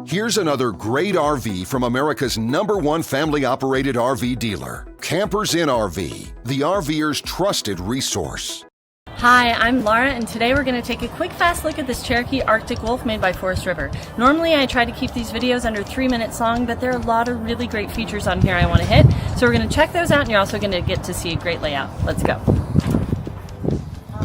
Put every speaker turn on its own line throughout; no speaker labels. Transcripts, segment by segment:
Here's another great RV from America's #1 family-operated RV dealer, Campers Inn RV, the RVer's trusted resource.
Hi, I'm Laura, and today we're going to take a quick fast look at this Cherokee Arctic Wolf made by Forest River. Normally I try to keep these videos under 3 minutes long, but there are a lot of really great features on here I want to hit, so we're going to check those out and you're also going to get to see a great layout. Let's go.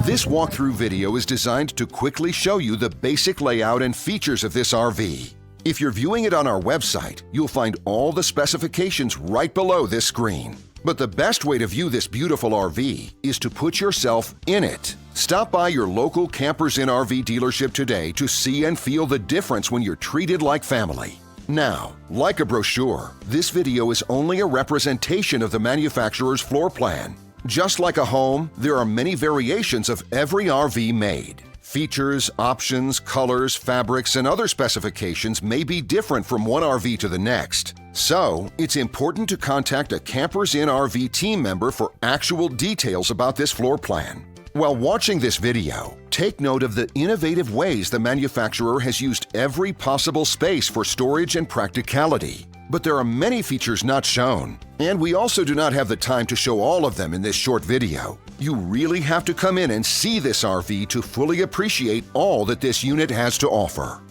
This walkthrough video is designed to quickly show you the basic layout and features of this RV. If you're viewing it on our website, you'll find all the specifications right below this screen. But the best way to view this beautiful RV is to put yourself in it. Stop by your local Campers Inn RV dealership today to see and feel the difference when you're treated like family. Now, like a brochure, this video is only a representation of the manufacturer's floor plan. Just like a home, there are many variations of every RV made. Features, options, colors, fabrics, and other specifications may be different from one RV to the next. So, it's important to contact a Campers Inn RV team member for actual details about this floor plan. While watching this video, take note of the innovative ways the manufacturer has used every possible space for storage and practicality. But there are many features not shown, and we also do not have the time to show all of them in this short video. You really have to come in and see this RV to fully appreciate all that this unit has to offer.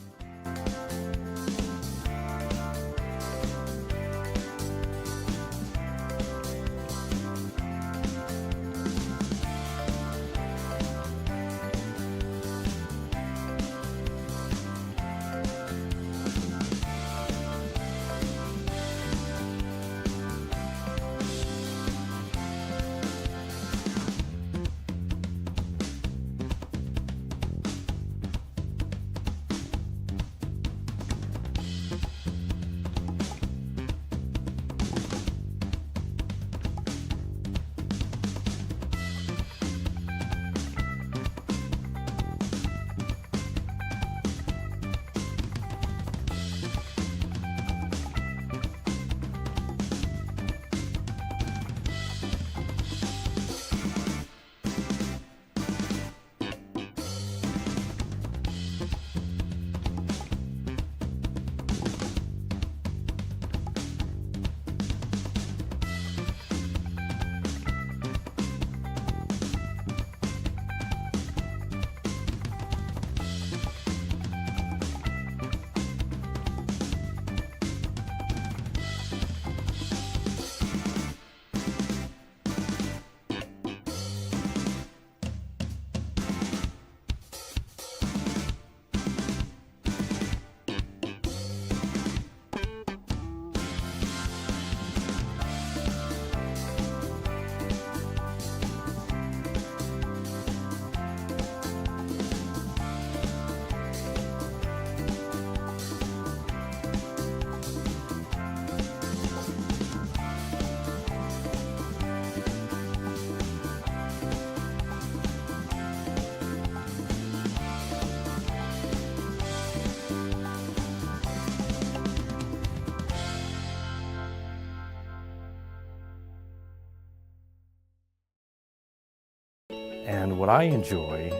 And what I enjoy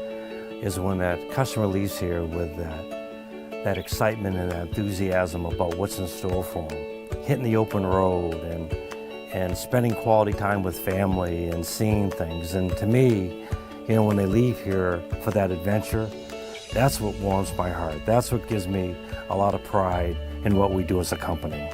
is when that customer leaves here with that excitement and that enthusiasm about what's in store for them. Hitting the open road and spending quality time with family and seeing things. And to me, you know, when they leave here for that adventure, that's what warms my heart. That's what gives me a lot of pride in what we do as a company.